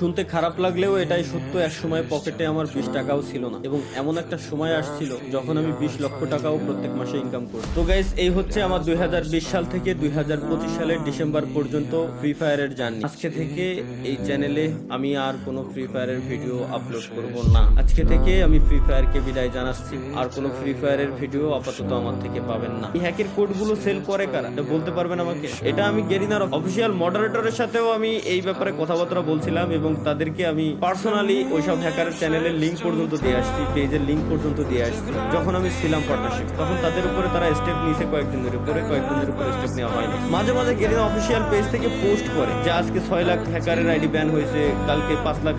শুনতে খারাপ লাগলেও এটাই সত্য, এক সময় পকেটে আমার 20 টাকাও ছিল না এবং এমন একটা সময় আসছিল যখন আমি 20 লক্ষ টাকাও প্রত্যেক মাসে ইনকাম করি। তো গাইস, এই হচ্ছে আমার 2020 সাল থেকে 2025 সালের ডিসেম্বর পর্যন্ত ফ্রি ফায়ারের জার্নি। আজকে থেকে এই চ্যানেলে আমি আর কোনো ফ্রি ফায়ারের ভিডিও আপলোড করব না। আজকে থেকে আমি ফ্রি ফায়ারকে বিদায় জানাচ্ছি। আর কোনো ফ্রি ফায়ারের ভিডিও আপাতত আমার থেকে পাবেন না। এই হ্যাকের কোডগুলো সেল করে কারা, এটা বলতে পারবেন আমাকে? এটা আমি গেরিনার অফিসিয়াল মডারেটরের সাথেও আমি এই ব্যাপারে কথাবার্তা বলছিলাম এবং তাদেরকে আমি পার্সোনালি ওইসব হ্যাকারের চ্যানেলের লিঙ্ক পর্যন্ত দিয়ে আসছি, পেজের লিঙ্ক পর্যন্ত দিয়ে আসছি। যখন আমি ছিলাম পার্টনারশিপ, তখন তাদের উপরে তারা স্টেপ নিয়েছে কয়েকদিনের উপরে স্টেপ নেওয়া হয়নি। মাঝে মাঝে গেরিনা অফিসিয়াল পেজ থেকে পোস্ট করে যে আজকে 6 লাখ হ্যাকারের আইডি ব্যান হয়েছে, কালকে 5 লাখ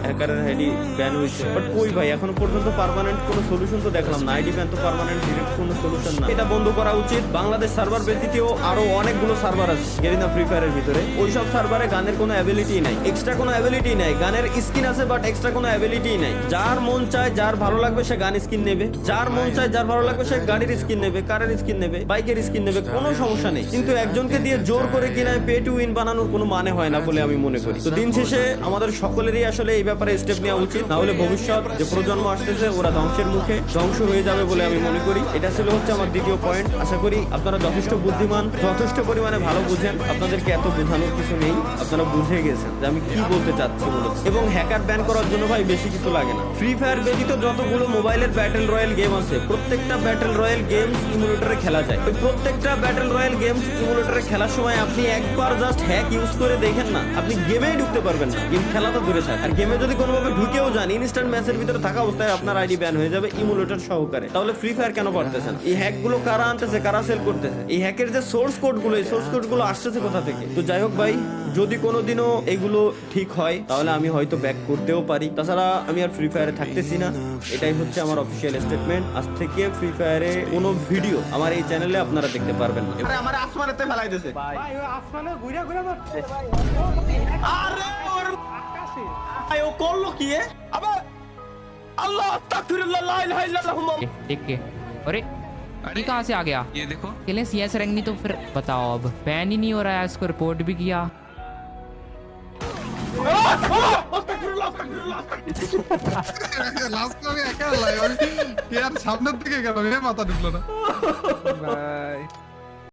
হ্যাকারের আইডি ব্যান হয়েছে। বাট কই ভাই, এখনো পর্যন্ত পার্মানেন্ট কোনো সলিউশন তো দেখলাম না। আইডি ব্যান তো পার্মানেন্ট ডিরেক্ট কোনো সলিউশন না। এটা বন্ধ করা উচিত। বাংলাদেশ সার্ভার ব্যতীতও আরো অনেকগুলো সার্ভার আছে গেরিনা ফ্রি ফায়ারের ভিতরে। ওইসব সার্ভারে গানের কোনো অ্যাবিলিটি নাই, এক্সট্রা কোনো অ্যাবিলিটি নাই। গানের স্কিন আছে বাট এক্সট্রা কোনো অ্যাবিলিটি নাই। যার মন চায়, যার ভালো লাগবে সে গান স্কিন নেবে, যার মন চায়, যার ভালো লাগবে সে গাড়ির স্কিন নেবে, কারের স্কিন নেবে, বাইকের স্কিন নেবে, কোনো সমস্যা নেই। কিন্তু একজনকে দিয়ে জোর করে কিনা পে টু উইন বানানোর কোনো মানে হয় না বলে আমি মনে করি। তো দিন শেষে আমাদের সকলেরই আসলে এই ব্যাপারে স্টেপ নেওয়া উচিত, না হলে ভবিষ্যৎ যে প্রজন্ম আসতেছে ওরা ধ্বংসের মুখে ধ্বংস হয়ে যাবে বলে আমি মনে করি। এটা ছিল হচ্ছে আমার দ্বিতীয় পয়েন্ট। আশা করি আপনারা যথেষ্ট বুদ্ধিমান, যথেষ্ট পরিমাণে ভালো বুঝেন। আপনাদেরকে এত বোঝানোর কিছু নেই, আপনারা বুঝে গেছেন যে আমি কি বলতে চাচ্ছি মূলত। এবং হ্যাকার ব্যান করার জন্য ভাই বেশি কিছু লাগে না। ফ্রি ফায়ার ব্যতীত যতগুলো মোবাইলের ব্যাটেল রয়্যাল গেম আছে, প্রত্যেকটা ব্যাটেল রয়্যাল গেমস ইমুলেটরে খেলা যায়। ওই প্রত্যেকটা ব্যাটেল রয়্যাল গেমস ইমুলেটরে খেলার সময় আপনি একবার জাস্ট হ্যাক ইউজ করে দেখেন না, আপনি গেমেই ঢুকতে পারবেন না। গেম খেলা তো দূরে থাকে। আর গেমে যদি কোনোভাবে ঢুকেও যান, ইনস্ট্যান্ট ম্যাচের ভিতরে থাকা অবস্থায় আপনার আইডি ব্যান হয়ে যাবে ইমুলেটর সহকারে। তাহলে ফ্রি ফায়ার কেন পারতেছেন? এই হ্যাক গুলো কারা আনতেছে, কারা সেল করতেছে? এই হ্যাকের যে সোর্স কোড গুলো, এই সোর্স কোড গুলো আসতেছে কোথা থেকে? তো যাই হোক ভাই, যদি কোনোদিনও এগুলো ঠিক হয় তাহলে আমি হয়তো ব্যাক করতেও পারি। তাছাড়া আমি আর ফ্রি ফায়ারে থাকতেছি না। এটাই হচ্ছে আমার অফিসিয়াল স্টেটমেন্ট। আজ থেকে ফ্রি ফায়ারে কোনো ভিডিও আমার এই চ্যানেলে আপনারা দেখতে পারবেন না। আরে আমার আসমানেতে ফেলাই দিয়েছে ভাই ওই আসমানে ঘুরে ঘুরে মারছে। আরে ওর আকাশে ভাই ও করলো কি আবার? আল্লাহ আস্তাগফিরুল্লাহ লা ইলাহা ইল্লাল্লাহ। देख के अरे ये कहाँ से आ गया? ये देखो खेलें CS रैंक नहीं तो फिर बताओ। अब बैन ही नहीं हो रहा है, इसको रिपोर्ट भी किया। আস্তাগফিরুল্লাহ আস্তাগফিরুল্লাহ। লাস্ট আমি একা লাইভ আমি কে আর সামনের দিকে গেল মাথা ঢুকলো না ভাই